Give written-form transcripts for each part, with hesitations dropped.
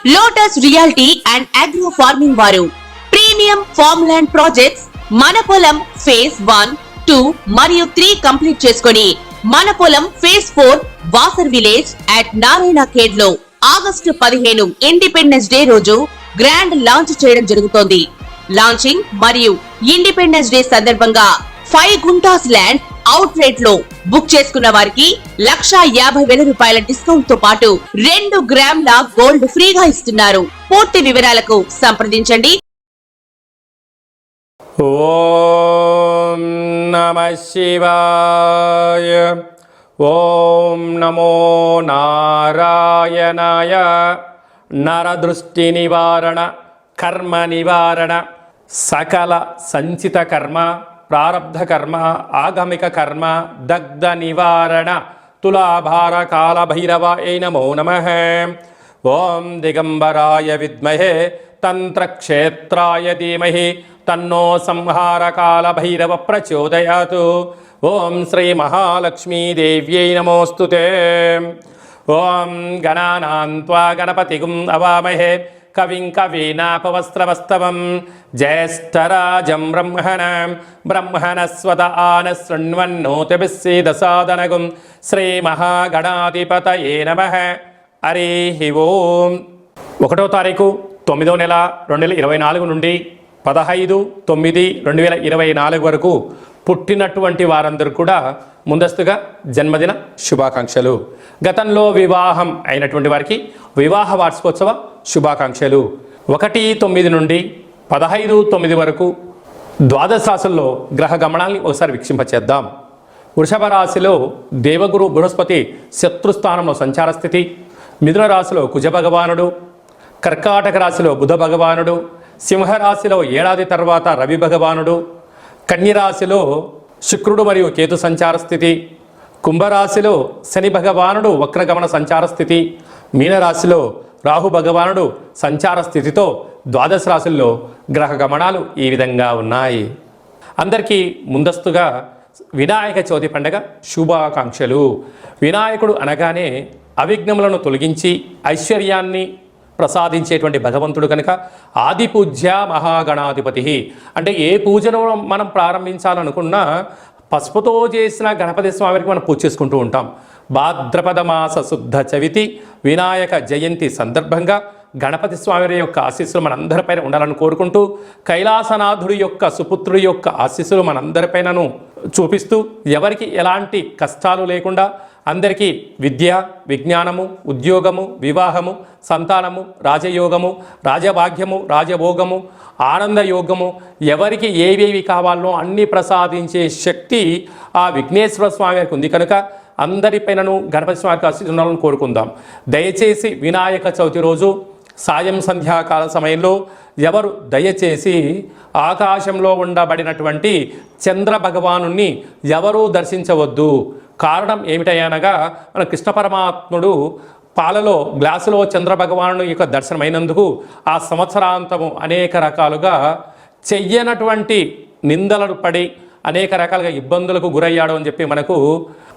Lotus reality and agro farming వారు premium farm land projects మన పొలం ఫేజ్ 1, 2 మరియు 3 కంప్లీట్ చేసుకొని మన పొలం phase 4 Wasar village at Narayana Khed లో ఆగస్టు 15 ఇండిపెండెన్స్ డే రోజు గ్రాండ్ లాంచ్ చేయడం జరుగుతోంది. లాంచింగ్ మరియు ఇండిపెండెన్స్ డే సందర్భంగా 5 గుంటాస్ ల్యాండ్ అవుట్ రేట్ లో బుక్ చేసుకున్న వారికి 1,50,000 రూపాయల డిస్కౌంట్ తో పాటు 2 గ్రాముల గోల్డ్ ఫ్రీగా ఇస్తున్నారు. పూర్తి వివరాలకు సంప్రదించండి. ఓం నమః శివాయ. ఓం నమో నారాయణాయ. నరదృష్టి నివారణ, కర్మ నివారణ, సకల సంచిత కర్మ, ప్రారబ్ధ కర్మ, ఆగమిక కర్మ, దగ్ధ నివారణ, తులాభార కాల భైరవాయ నమో నమః. ఓం దిగంబరాయ విద్మహే తంత్రక్షేత్రాయ ధీమహి తన్నో సంహార కాల భైరవ ప్రచోదయాతు. ఓం శ్రీ మహాలక్ష్మీ దేవ్యై నమోస్తుతే. ఓం గణానాం త్వా గణపతిగుం అవామహే కవిం కవీనాపవస్త్రవస్తవం జ్యేష్ఠరాజం బ్రహ్మణస్వత ఆన శృణ్వన్నోతిభిస్సీదసాదనగుం శ్రీ మహాగణాధిపతయే నమః. హరి ఓం. 1వ తారీఖు 9వ నెల 2024 నుండి 15/9/2024 వరకు పుట్టినటువంటి వారందరూ కూడా ముందస్తుగా జన్మదిన శుభాకాంక్షలు. గతంలో వివాహం అయినటువంటి వారికి వివాహ వార్షికోత్సవ శుభాకాంక్షలు. 1/9 నుండి 15/9 వరకు ద్వాదశ రాశుల్లో గ్రహ గమనాల్ని ఒకసారి వీక్షింపచేద్దాం. వృషభ రాశిలో దేవగురు బృహస్పతి శత్రుస్థానంలో సంచార స్థితి. మిథున రాశిలో కుజ భగవానుడు. కర్కాటక రాశిలో బుధ భగవానుడు. సింహరాశిలో ఏడాది తర్వాత రవి భగవానుడు. కన్యరాశిలో శుక్రుడు మరియు కేతు సంచార స్థితి. కుంభరాశిలో శని భగవానుడు వక్రగమన సంచార స్థితి. మీనరాశిలో రాహు భగవానుడు సంచార స్థితితో ద్వాదశ రాశుల్లో గ్రహ గమనాలు ఈ విధంగా ఉన్నాయి. అందరికీ ముందస్తుగా వినాయక చవితి పండుగ శుభాకాంక్షలు. వినాయకుడు అనగానే అవిఘ్నములను తొలగించి ఐశ్వర్యాన్ని ప్రసాదించేటువంటి భగవంతుడు కనుక ఆది పూజ్య మహాగణాధిపతి. అంటే ఏ పూజను మనం ప్రారంభించాలనుకున్నా పసుపుతో చేసిన గణపతి స్వామికి మనం పూజ చేసుకుంటూ ఉంటాం. భాద్రపద మాస శుద్ధ చవితి వినాయక జయంతి సందర్భంగా గణపతి స్వామి యొక్క ఆశీస్సులు మనందరిపైన ఉండాలని కోరుకుంటూ కైలాసనాథుడి యొక్క సుపుత్రుడి యొక్క ఆశీస్సులు మనందరిపైనను చూపిస్తూ ఎవరికి ఎలాంటి కష్టాలు లేకుండా అందరికీ విద్య, విజ్ఞానము, ఉద్యోగము, వివాహము, సంతానము, రాజయోగము, రాజభాగ్యము, రాజభోగము, ఆనందయోగము, ఎవరికి ఏవేవి కావాలో అన్నీ ప్రసాదించే శక్తి ఆ విఘ్నేశ్వర స్వామి వారికి ఉంది కనుక అందరిపైనను గణపతి స్వామికి ఆశీస్సులను కోరుకుందాం. దయచేసి వినాయక చవితి రోజు సాయం సంధ్యాకాల సమయంలో ఎవరు దయచేసి ఆకాశంలో ఉండబడినటువంటి చంద్ర భగవానుణ్ణి ఎవరూ దర్శించవద్దు. కారణం ఏమిటనగా మన కృష్ణ పరమాత్ముడు పాలలో గ్లాసులో చంద్ర భగవాను యొక్క దర్శనమైనందుకు ఆ సంవత్సరాంతము అనేక రకాలుగా చెయ్యనటువంటి నిందలను పడి అనేక రకాలుగా ఇబ్బందులకు గురయ్యాడు అని చెప్పి మనకు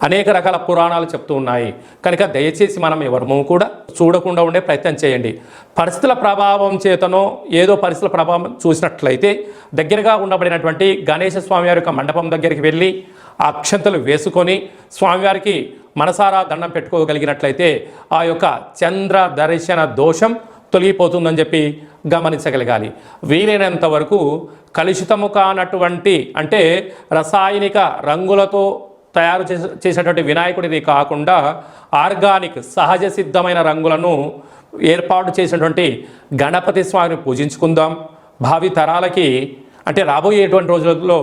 అనేక రకాల పురాణాలు చెప్తూ ఉన్నాయి. కనుక దయచేసి మనం ఎవరము కూడా చూడకుండా ఉండే ప్రయత్నం చేయండి. పరిస్థితుల ప్రభావం చేతనో ఏదో పరిస్థితుల ప్రభావం చూసినట్లయితే దగ్గరగా ఉండబడినటువంటి గణేశ స్వామివారి యొక్క మండపం దగ్గరికి వెళ్ళి ఆ అక్షంతలు వేసుకొని స్వామివారికి మనసారా దండం పెట్టుకోగలిగినట్లయితే ఆ యొక్క చంద్ర దర్శన దోషం తొలగిపోతుందని చెప్పి గమనించగలగాలి. వీలైనంత వరకు కలుషితము కానటువంటి అంటే రసాయనిక రంగులతో తయారు చేసేటువంటి వినాయకుడిని కాకుండా ఆర్గానిక్ సహజ సిద్ధమైన రంగులను ఏర్పాటు చేసినటువంటి గణపతి స్వామిని పూజించుకుందాం. భావి తరాలకి అంటే రాబోయేటువంటి రోజులలో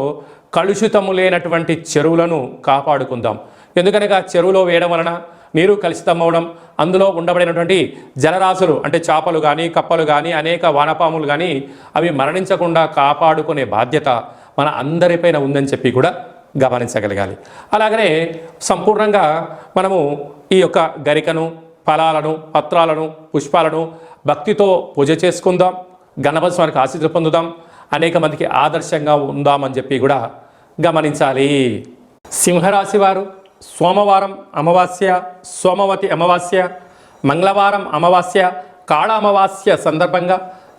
కలుషితము లేనటువంటి చెరువులను కాపాడుకుందాం. ఎందుకనగా చెరువులో వేయడం వలన నీరు కలుషితమవడం, అందులో ఉండబడినటువంటి జలరాశులు అంటే చేపలు కానీ కప్పలు కానీ అనేక వానపాములు కానీ అవి మరణించకుండా కాపాడుకునే బాధ్యత మన అందరిపైన ఉందని చెప్పి కూడా గమనించగలగాలి. అలాగనే సంపూర్ణంగా మనము ఈ యొక్క గరికను, ఫలాలను, పత్రాలను, పుష్పాలను భక్తితో పూజ చేసుకుందాం. గణపతి స్వామికి ఆశీస్సులు పొందుదాం. అనేక మందికి ఆదర్శంగా ఉందామని చెప్పి కూడా గమనించాలి. సింహరాశి వారు సోమవారం అమావాస్య, సోమవతి అమావాస్య, మంగళవారం అమావాస్య, కాళ అమావాస్య సందర్భంగా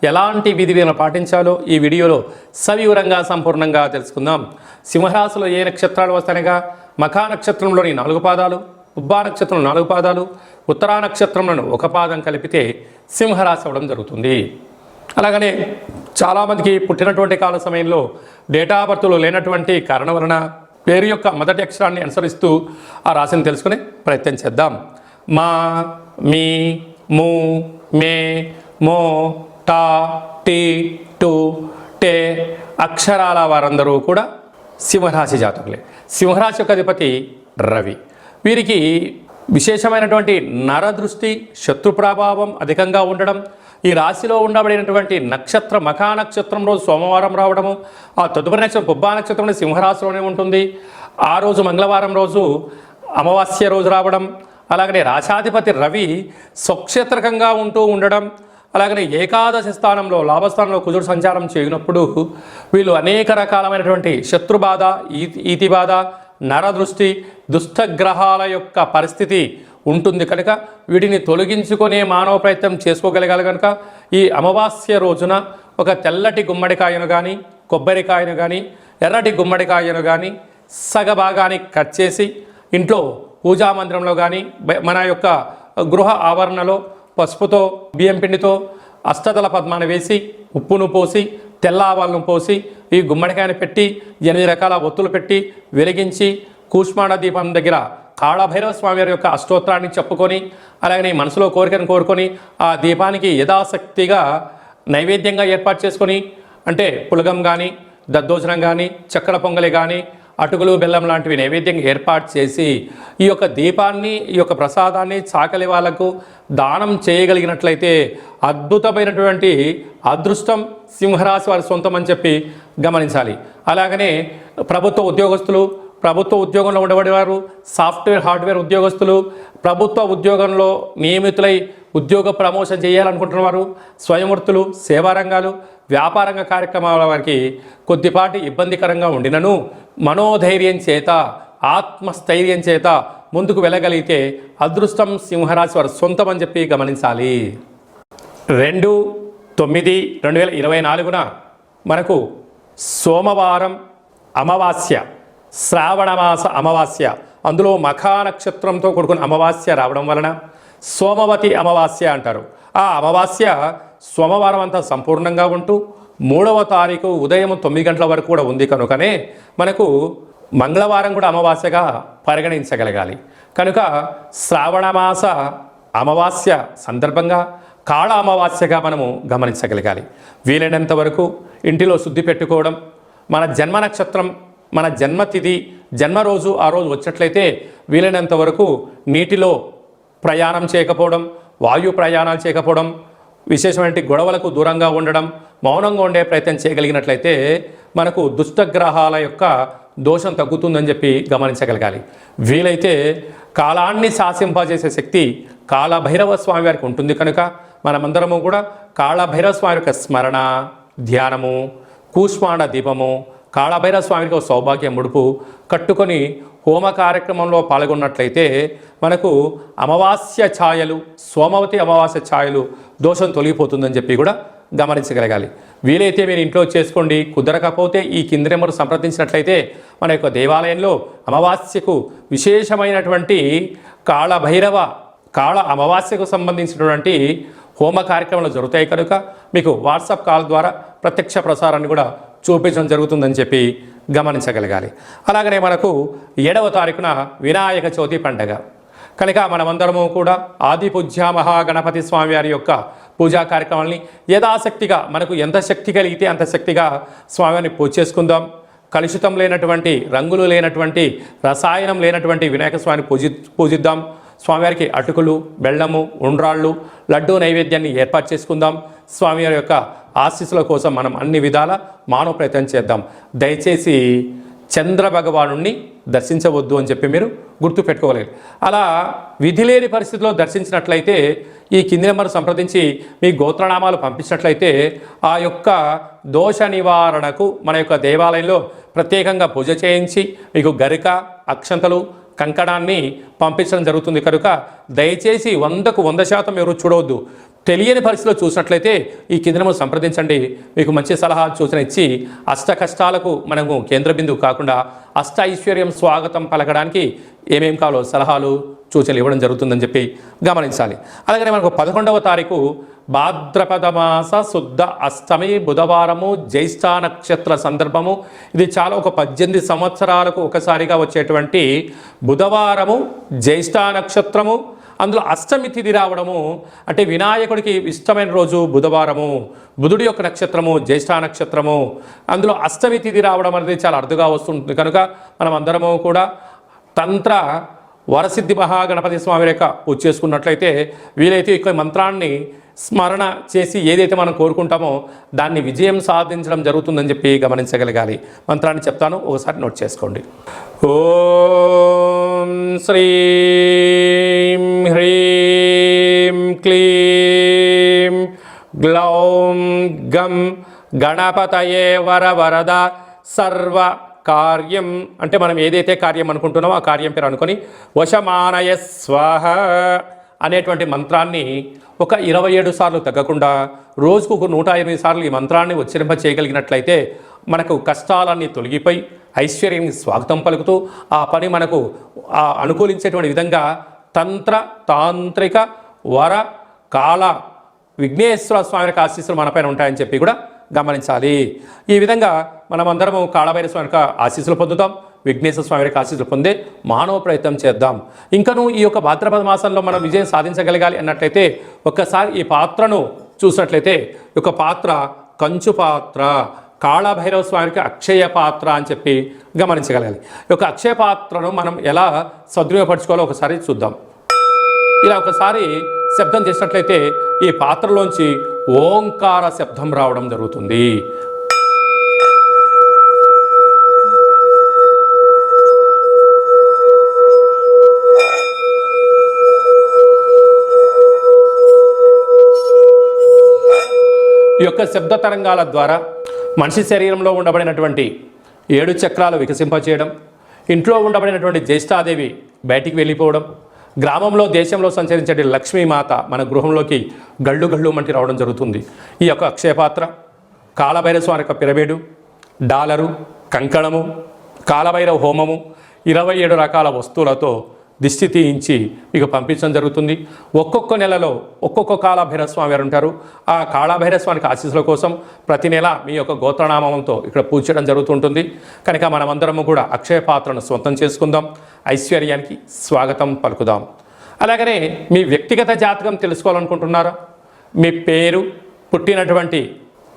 ఎలాంటి విధి విధానాలు పాటించాలో ఈ వీడియోలో సవివరంగా సంపూర్ణంగా తెలుసుకుందాం. సింహరాశిలో ఏ నక్షత్రాలు వస్తాయనగా మఖా నక్షత్రంలోని 4 పాదాలు, ఉబ్బా నక్షత్రంలో 4 పాదాలు, ఉత్తరా నక్షత్రంలో 1 పాదం కలిపితే సింహరాశి అవ్వడం జరుగుతుంది. అలాగనే చాలామందికి పుట్టినటువంటి కాల సమయంలో డేటా ఆఫ్ బర్త్లో లేనటువంటి కారణం వలన పేరు యొక్క మొదటి అక్షరాన్ని అనుసరిస్తూ ఆ రాశిని తెలుసుకునే ప్రయత్నం చేద్దాం. మా, మీ, ము, మే, మో, టా, టీ, టు, టే అక్షరాల వారందరూ కూడా సింహరాశి జాతకులే. సింహరాశి యొక్క అధిపతి రవి. వీరికి విశేషమైనటువంటి నరదృష్టి, శత్రు ప్రభావం అధికంగా ఉండడం, ఈ రాశిలో ఉండబడినటువంటి నక్షత్రం మఖా నక్షత్రం రోజు సోమవారం రావడము, ఆ తదుపరి నక్షత్రం పుబ్బా నక్షత్రం సింహరాశిలోనే ఉంటుంది. ఆ రోజు మంగళవారం రోజు అమావాస్య రోజు రావడం, అలాగనే రాశాధిపతి రవి స్వక్షేత్రకంగా ఉంటూ ఉండడం, అలాగనే ఏకాదశి స్థానంలో లాభస్థానంలో కుజుడు సంచారం చేయనప్పుడు వీళ్ళు అనేక రకాలమైనటువంటి శత్రుబాధ, ఈతి బాధ, నరదృష్టి, దుష్టగ్రహాల యొక్క పరిస్థితి ఉంటుంది కనుక వీటిని తొలగించుకునే మానవ ప్రయత్నం చేసుకోగలగాలి. కనుక ఈ అమావాస్య రోజున ఒక తెల్లటి గుమ్మడికాయను కానీ, కొబ్బరికాయను కానీ, ఎర్రటి గుమ్మడికాయను కానీ సగభాగాన్ని కట్ చేసి ఇంట్లో పూజా మందిరంలో కానీ మన యొక్క గృహ ఆవరణలో పసుపుతో, బియ్యం పిండితో అష్టదళ పద్మాన్ని వేసి, ఉప్పును పోసి, తెల్ల ఆవాలను పోసి ఈ గుమ్మడికాయను పెట్టి 8 రకాల ఒత్తులు పెట్టి వెలిగించి కూష్మాండ దీపం దగ్గర కాళభైరవ స్వామి వారి యొక్క అష్టోత్తరాన్ని చెప్పుకొని, అలాగనే మనసులో కోరికను కోరుకొని ఆ దీపానికి యథాశక్తిగా నైవేద్యంగా ఏర్పాటు చేసుకొని, అంటే పులగం కానీ, దద్దోజనం కానీ, చక్కెర పొంగలి కానీ, అటుకులు బెల్లం లాంటివి నైవేద్యంగా ఏర్పాటు చేసి ఈ యొక్క దీపాన్ని, ఈ యొక్క ప్రసాదాన్ని చాకలి వాళ్లకు దానం చేయగలిగినట్లయితే అద్భుతమైనటువంటి అదృష్టం సింహరాశి వారి సొంతం అని చెప్పి గమనించాలి. అలాగనే ప్రభుత్వ ఉద్యోగస్తులు, ప్రభుత్వ ఉద్యోగంలో ఉండబడేవారు, సాఫ్ట్వేర్ హార్డ్వేర్ ఉద్యోగస్తులు, ప్రభుత్వ ఉద్యోగంలో నియమితులై ఉద్యోగ ప్రమోషన్ చేయాలనుకుంటున్నవారు, స్వయంవృత్తులు, సేవారంగాలు, వ్యాపారంగ కార్యక్రమాల వారికి కొద్దిపాటి ఇబ్బందికరంగా ఉండినను మనోధైర్యం చేత, ఆత్మస్థైర్యం చేత ముందుకు వెళ్ళగలిగితే అదృష్టం సింహరాశి వారు సొంతం అని చెప్పి గమనించాలి. 2/9/2024 మనకు సోమవారం అమావాస్య, శ్రావణమాస అమావాస్య, అందులో మఖా నక్షత్రంతో కూడుకున్న అమావాస్య రావడం వలన సోమవతి అమావాస్య అంటారు. ఆ అమావాస్య సోమవారం అంతా సంపూర్ణంగా ఉంటూ 3వ తారీఖు ఉదయం 9 గంటల వరకు కూడా ఉంది కనుకనే మనకు మంగళవారం కూడా అమావాస్యగా పరిగణించగలగాలి. కనుక శ్రావణమాస అమావాస్య సందర్భంగా కాళ అమావాస్యగా మనము గమనించగలగాలి. వీలైనంత వరకు ఇంటిలో శుద్ధి పెట్టుకోవడం, మన జన్మ నక్షత్రం, మన జన్మతిథి, జన్మరోజు ఆ రోజు వచ్చినట్లయితే వీలైనంత వరకు నీటిలో ప్రయాణం చేయకపోవడం, వాయు ప్రయాణాలు చేయకపోవడం, విశేషమైన గొడవలకు దూరంగా ఉండడం, మౌనంగా ఉండే ప్రయత్నం చేయగలిగినట్లయితే మనకు దుష్టగ్రహాల యొక్క దోషం తగ్గుతుందని చెప్పి గమనించగలగాలి. వీలైతే కాలాన్ని శాసింపజేసే శక్తి కాళభైరవ స్వామి వారికి ఉంటుంది కనుక మనమందరము కూడా కాళభైరవ స్వామి యొక్క స్మరణ, ధ్యానము, కూష్మాండ దీపము, కాళభైరవ స్వామికి ఒక సౌభాగ్య ముడుపు కట్టుకొని హోమ కార్యక్రమంలో పాల్గొన్నట్లయితే మనకు అమావాస్య ఛాయలు, సోమవతి అమావాస్య ఛాయలు దోషం తొలగిపోతుందని చెప్పి కూడా గమనించగలగాలి. వీలైతే మీరు ఇంట్లో చేసుకోండి. కుదరకపోతే ఈ కింది నెంబర్ సంప్రదించినట్లయితే మన యొక్క దేవాలయంలో అమావాస్యకు విశేషమైనటువంటి కాళ అమావాస్యకు సంబంధించినటువంటి హోమ కార్యక్రమాలు జరుగుతాయి కనుక మీకు వాట్సాప్ కాల్ ద్వారా ప్రత్యక్ష ప్రసారాన్ని కూడా చూపించడం జరుగుతుందని చెప్పి గమనించగలగాలి. అలాగనే మనకు 7వ తారీఖున వినాయక చవితి పండగ కనుక మనమందరము కూడా ఆది పూజ్య మహాగణపతి స్వామి వారి యొక్క పూజా కార్యక్రమాలని యథాశక్తిగా మనకు ఎంత శక్తి కలిగితే అంత శక్తిగా స్వామివారిని పూజ చేసుకుందాం. కలుషితం లేనటువంటి, రంగులు లేనటువంటి, రసాయనం లేనటువంటి వినాయక స్వామిని పూజిద్దాం. స్వామివారికి అటుకులు, బెల్లము, ఉండ్రాళ్ళు, లడ్డూ నైవేద్యాన్ని ఏర్పాటు చేసుకుందాం. స్వామివారి యొక్క ఆశీస్సుల కోసం మనం అన్ని విధాల మానవ ప్రయత్నం చేద్దాం. దయచేసి చంద్ర భగవాను దర్శించవద్దు అని చెప్పి మీరు గుర్తు పెట్టుకోగలరు. అలా విధి లేని పరిస్థితిలో దర్శించినట్లయితే ఈ కింది నెంబర్ సంప్రదించి మీ గోత్రనామాలు పంపించినట్లయితే ఆ యొక్క దోష నివారణకు మన యొక్క దేవాలయంలో ప్రత్యేకంగా పూజ చేయించి మీకు గరిక, అక్షంతలు, కంకణాన్ని పంపించడం జరుగుతుంది కనుక దయచేసి 100% ఎవరు చూడవద్దు. తెలియని పరిస్థితిలో చూసినట్లయితే ఈ కింద సంప్రదించండి. మీకు మంచి సలహా సూచన ఇచ్చి అష్ట కష్టాలకు మనము కేంద్ర బిందువు కాకుండా అష్ట ఐశ్వర్యం స్వాగతం పలకడానికి ఏమేం కావాలో సలహాలు సూచనలు ఇవ్వడం జరుగుతుందని చెప్పి గమనించాలి. అలాగే మనకు 11వ తారీఖు భాద్రపద మాస శుద్ధ అష్టమి బుధవారము జ్యేష్ఠ నక్షత్ర సందర్భము. ఇది చాలా ఒక 18 సంవత్సరాలకు ఒకసారిగా వచ్చేటువంటి బుధవారము జ్యేష్ఠ నక్షత్రము, అందులో అష్టమి తిథి రావడము. అంటే వినాయకుడికి ఇష్టమైన రోజు బుధవారము, బుధుడి యొక్క నక్షత్రము జ్యేష్ఠ నక్షత్రము, అందులో అష్టమి తిథి రావడం అనేది చాలా అరుదుగా వస్తుంటుంది. కనుక మనం అందరము కూడా తంత్ర వరసిద్ధి మహాగణపతి స్వామి యొక్క పూజ చేసుకున్నట్లయితే వీలైతే ఈ మంత్రాన్ని స్మరణ చేసి ఏదైతే మనం కోరుకుంటామో దాన్ని విజయం సాధించడం జరుగుతుందని చెప్పి గమనించగలగాలి. మంత్రాన్ని చెప్తాను, ఒకసారి నోట్ చేసుకోండి. ఓం శ్రీం హ్రీం క్లీం గ్లౌం గం గణపతయే వరవరద సర్వ కార్యం. అంటే మనం ఏదైతే కార్యం అనుకుంటున్నామో ఆ కార్యం పేరు అనుకొని వశమానయ స్వాహ అనేటువంటి మంత్రాన్ని ఒక 27 సార్లు తగ్గకుండా రోజుకు ఒక 108 సార్లు ఈ మంత్రాన్ని ఉచ్చరింప చేయగలిగినట్లయితే మనకు కష్టాలన్నీ తొలగిపోయి ఐశ్వర్యానికి స్వాగతం పలుకుతూ ఆ పని మనకు అనుకూలించేటువంటి విధంగా తంత్ర తాంత్రిక వర కాల విఘ్నేశ్వర స్వామి యొక్క ఆశీస్సులు మనపైన ఉంటాయని చెప్పి కూడా గమనించాలి. ఈ విధంగా మనమందరము కాళభైరవ స్వామి యొక్క ఆశీస్సులు పొందుతాం, విఘ్నేశ్వర స్వామి యొక్క ఆశీస్సులు పొందే మానవ ప్రయత్నం చేద్దాం. ఇంకను ఈ యొక్క భాద్రపద మాసంలో మనం విజయం సాధించగలగాలి అన్నట్లయితే ఒక్కసారి ఈ పాత్రను చూసినట్లయితే ఈ యొక్క పాత్ర కంచు పాత్ర, కాళభైరవ స్వామికి అక్షయ పాత్ర అని చెప్పి గమనించగలగాలి. ఈ యొక్క అక్షయ పాత్రను మనం ఎలా సద్వినియోగపరచుకోవాలో ఒకసారి చూద్దాం. ఇలా ఒకసారి శబ్దం చేసినట్లయితే ఈ పాత్రలోంచి ఓంకార శబ్దం రావడం జరుగుతుంది. ఈ యొక్క శబ్ద తరంగాల ద్వారా మనిషి శరీరంలో ఉండబడినటువంటి 7 చక్రాలు వికసింపచేయడం, ఇంట్లో ఉండబడినటువంటి జ్యేష్ఠాదేవి బయటికి వెళ్ళిపోవడం, గ్రామంలో దేశంలో సంచరించే లక్ష్మీమాత మన గృహంలోకి గళ్ళు గళ్ళు మంటి రావడం జరుగుతుంది. ఈ యొక్క అక్షయపాత్ర, కాళభైరవ స్వామి యొక్క పిరమిడు, డాలరు, కంకణము, కాళభైరవ హోమము, 27 రకాల వస్తువులతో దిష్టి తీయించి మీకు పంపించడం జరుగుతుంది. ఒక్కొక్క నెలలో ఒక్కొక్క కాళభైరవ స్వామి వారు ఉంటారు. ఆ కాళభైరవ స్వామికి ఆశీస్సుల కోసం ప్రతి నెల మీ యొక్క గోత్రనామంతో ఇక్కడ పూజ చేయడం జరుగుతుంటుంది. కనుక మనమందరము కూడా అక్షయ పాత్రను సొంతం చేసుకుందాం, ఐశ్వర్యానికి స్వాగతం పలుకుదాం. అలాగనే మీ వ్యక్తిగత జాతకం తెలుసుకోవాలనుకుంటున్నారా? మీ పేరు, పుట్టినటువంటి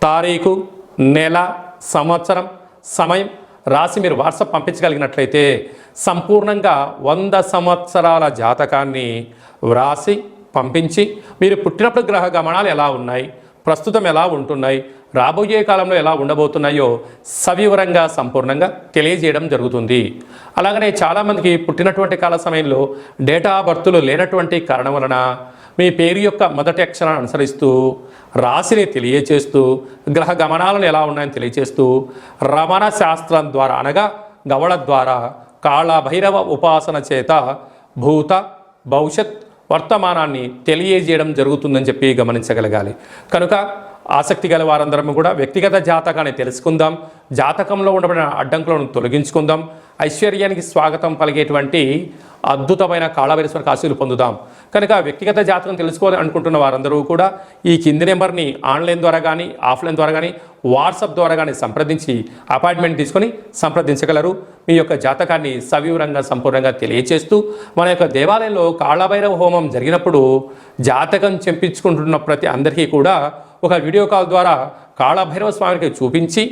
తారీఖు, నెల, సంవత్సరం, సమయం రాసి మీరు వాట్సాప్ పంపించగలిగినట్లయితే సంపూర్ణంగా 100 సంవత్సరాల జాతకాన్ని వ్రాసి పంపించి మీరు పుట్టినప్పుడు గ్రహ గమనాలు ఎలా ఉన్నాయి, ప్రస్తుతం ఎలా ఉంటున్నాయి, రాబోయే కాలంలో ఎలా ఉండబోతున్నాయో సవివరంగా సంపూర్ణంగా తెలియజేయడం జరుగుతుంది. అలాగనే చాలామందికి పుట్టినటువంటి కాల సమయంలో డేటా ఆఫ్ బర్త్లు లేనటువంటి కారణం వలన మీ పేరు యొక్క మొదటి అక్షరాన్ని అనుసరిస్తూ రాశిని తెలియచేస్తూ గ్రహ గమనాలను ఎలా ఉన్నాయని తెలియచేస్తూ రమణ శాస్త్రం ద్వారా అనగా గవళ ద్వారా కాళభైరవ ఉపాసన చేత భూత భవిష్యత్ వర్తమానాన్ని తెలియజేయడం జరుగుతుందని చెప్పి గమనించగలగాలి. కనుక ఆసక్తి గల వారందరం కూడా వ్యక్తిగత జాతకాన్ని తెలుసుకుందాం, జాతకంలో ఉండబడిన అడ్డంకులను తొలగించుకుందాం, ఐశ్వర్యానికి స్వాగతం పలిగేటువంటి అద్భుతమైన కాళభైరవ స్వామి ఆశీస్సులు పొందుదాం. కనుక వ్యక్తిగత జాతకం తెలుసుకోవాలి అనుకుంటున్న వారందరూ కూడా ఈ కింది నెంబర్ని ఆన్లైన్ ద్వారా కానీ ఆఫ్లైన్ ద్వారా కానీ వాట్సాప్ ద్వారా కానీ సంప్రదించి అపాయింట్మెంట్ తీసుకొని సంప్రదించగలరు. మీ యొక్క జాతకాన్ని సవివరంగా సంపూర్ణంగా తెలియచేస్తూ మన యొక్క దేవాలయంలో కాళభైరవ హోమం జరిగినప్పుడు జాతకం చెప్పించుకుంటున్న ప్రతి అందరికీ కూడా ఒక వీడియో కాల్ ద్వారా కాళభైరవ స్వామికి చూపించి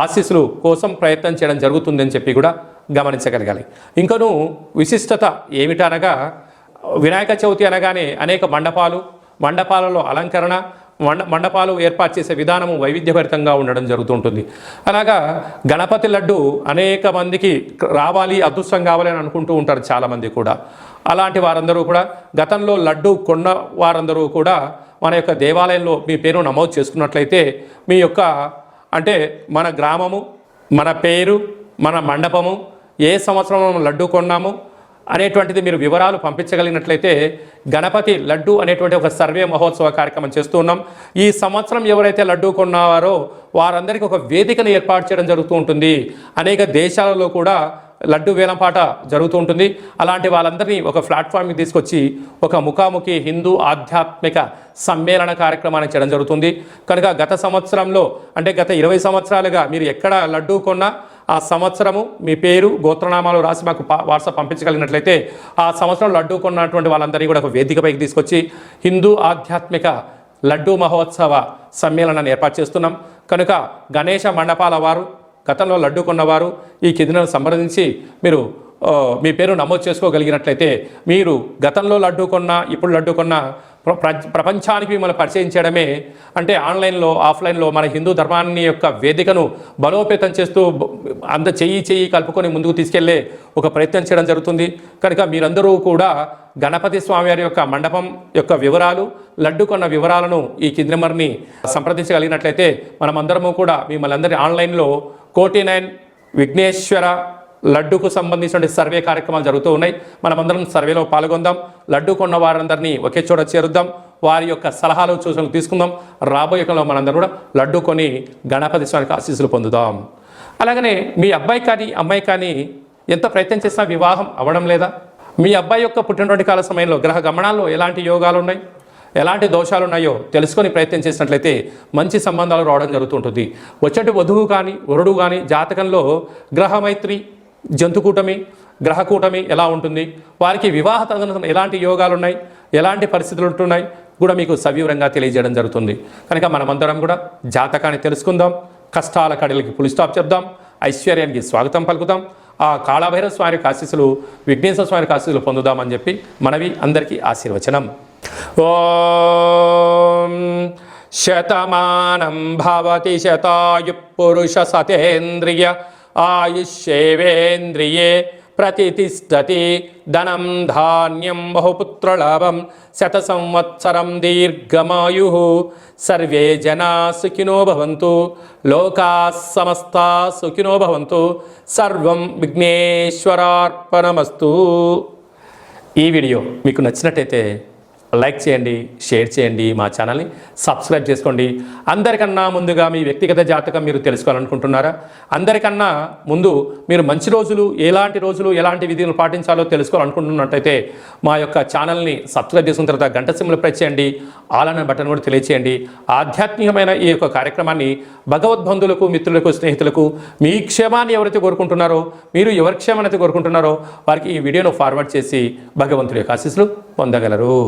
ఆశీస్సులు కోసం ప్రయత్నం చేయడం జరుగుతుందని చెప్పి కూడా గమనించగలగాలి. ఇంకనూ విశిష్టత ఏమిటనగా వినాయక చవితి అనగానే అనేక మండపాలలో అలంకరణ, మండపాలు ఏర్పాటు చేసే విధానము వైవిధ్యభరితంగా ఉండడం జరుగుతుంటుంది. అలాగా గణపతి లడ్డు అనేక మందికి రావాలి, అదృష్టం కావాలి అని అనుకుంటూ ఉంటారు చాలామంది కూడా. అలాంటి వారందరూ కూడా గతంలో లడ్డు కొన్న వారందరూ కూడా మన యొక్క దేవాలయంలో మీ పేరు నమోదు చేసుకున్నట్లయితే మీ యొక్క అంటే మన గ్రామము, మన పేరు, మన మండపము, ఏ సంవత్సరం లడ్డు కొన్నాము, అనేటువంటిది మీరు వివరాలు పంపించగలిగినట్లయితే గణపతి లడ్డు అనేటువంటి ఒక సర్వే మహోత్సవ కార్యక్రమం చేస్తూ ఉన్నాం. ఈ సంవత్సరం ఎవరైతే లడ్డు కొన్నారో వారందరికీ ఒక వేదికను ఏర్పాటు చేయడం జరుగుతూ ఉంటుంది. అనేక దేశాలలో కూడా లడ్డు వేలంపాట జరుగుతూ ఉంటుంది. అలాంటి వాళ్ళందరినీ ఒక ప్లాట్ఫామ్కి తీసుకొచ్చి ఒక ముఖాముఖి హిందూ ఆధ్యాత్మిక సమ్మేళన కార్యక్రమాన్ని చేయడం జరుగుతుంది. కనుక గత సంవత్సరంలో అంటే గత 20 సంవత్సరాలుగా మీరు ఎక్కడ లడ్డు కొన్నా ఆ సంవత్సరము మీ పేరు గోత్రనామాలు రాసి మాకు వాట్సాప్ పంపించగలిగినట్లయితే ఆ సంవత్సరం లడ్డు కొన్నటువంటి వాళ్ళందరినీ కూడా ఒక వేదికపైకి తీసుకొచ్చి హిందూ ఆధ్యాత్మిక లడ్డు మహోత్సవ సమ్మేళనాన్ని ఏర్పాటు చేస్తున్నాం. కనుక గణేష మండపాల వారు గతంలో లడ్డు కొన్నవారు ఈ కిందను సంప్రదించి మీరు మీ పేరు నమోదు చేసుకోగలిగినట్లయితే మీరు గతంలో లడ్డు కొన్నా ఇప్పుడు లడ్డు కొన్నా ప్రపంచానికి మిమ్మల్ని పరిచయం చేయడమే అంటే ఆన్లైన్లో ఆఫ్లైన్లో మన హిందూ ధర్మాన్ని యొక్క వేదికను బలోపేతం చేస్తూ చెయ్యి కలుపుకొని ముందుకు తీసుకెళ్లే ఒక ప్రయత్నం చేయడం జరుగుతుంది. కనుక మీరందరూ కూడా గణపతి స్వామివారి యొక్క మండపం యొక్క వివరాలు లడ్డు కొన్న వివరాలను ఈ కింది నెంబర్ని సంప్రదించగలిగినట్లయితే మనమందరము కూడా మిమ్మల్ని అందరి ఆన్లైన్లో 49 విఘ్నేశ్వర లడ్డుకు సంబంధించిన సర్వే కార్యక్రమాలు జరుగుతూ ఉన్నాయి. మనమందరం సర్వేలో పాల్గొందాం. లడ్డు కొన్న వారందరినీ ఒకే చోట చేరుద్దాం. వారి యొక్క సలహాలు సూచనలు తీసుకుందాం. రాబోయే కాలంలో మనందరం కూడా లడ్డు కొని గణపతి స్వామికి ఆశీస్సులు పొందుదాం. అలాగనే మీ అబ్బాయి కానీ అమ్మాయి కానీ ఎంత ప్రయత్నం చేసినా వివాహం అవ్వడం లేదా? మీ అబ్బాయి యొక్క పుట్టినటువంటి కాల సమయంలో గ్రహ గమనాల్లో ఎలాంటి యోగాలు ఉన్నాయి, ఎలాంటి దోషాలు ఉన్నాయో తెలుసుకొని ప్రయత్నం చేసినట్లయితే మంచి సంబంధాలు రావడం జరుగుతుంటుంది. వచ్చేటి వధువు కానీ వరుడు కానీ జాతకంలో గ్రహమైత్రి జంతుకూటమి గ్రహకూటమి ఎలా ఉంటుంది, వారికి వివాహ తదనంతరం ఎలాంటి యోగాలు ఉన్నాయి, ఎలాంటి పరిస్థితులు ఉంటున్నాయి కూడా మీకు సవివరంగా తెలియజేయడం జరుగుతుంది. కనుక మనమందరం కూడా జాతకాన్ని తెలుసుకుందాం. కష్టాల కడలికి పులి స్టాప్ చెప్దాం. ఐశ్వర్యానికి స్వాగతం పలుకుదాం. ఆ కాళభైరవ స్వామి ఆశీస్సులు విఘ్నేశ్వర స్వామి ఆశీస్సులు పొందుదామని చెప్పి మనవి అందరికీ ఆశీర్వచనం. ఓం శతమానం భవతి శతాయు పురుష సతేంద్రియ ఆయుష్యేవేంద్రియే ప్రతిష్టతి ధనం ధాన్యం బహుపుత్రలాభం శత సంవత్సరం దీర్ఘమాయు సర్వే జనా సుఖినో భవంతు లోకా సమస్తా సుఖినో భవంతు సర్వం విఘ్నేశ్వరార్పణమస్తు. ఈ వీడియో మీకు నచ్చినట్టయితే లైక్ చేయండి, షేర్ చేయండి, మా ఛానల్ని సబ్స్క్రైబ్ చేసుకోండి. అందరికన్నా ముందుగా మీ వ్యక్తిగత జాతకం మీరు తెలుసుకోవాలనుకుంటున్నారా? అందరికన్నా ముందు మీరు మంచి రోజులు ఎలాంటి విధులు పాటించాలో తెలుసుకోవాలనుకుంటున్నట్టయితే మా యొక్క ఛానల్ని సబ్స్క్రైబ్ చేసుకున్న తర్వాత గంట సింబల్ ప్రెస్ చేయండి. ఆల్ అనే బటన్ కూడా తెలియచేయండి. ఆధ్యాత్మికమైన ఈ యొక్క కార్యక్రమాన్ని భగవద్బంధులకు, మిత్రులకు, స్నేహితులకు మీ క్షేమాన్ని ఎవరైతే కోరుకుంటున్నారో, మీరు ఎవరి క్షేమాన్ని అయితే కోరుకుంటున్నారో వారికి ఈ వీడియోను ఫార్వర్డ్ చేసి భగవంతుడి యొక్క ఆశీస్సులు పొందగలరు.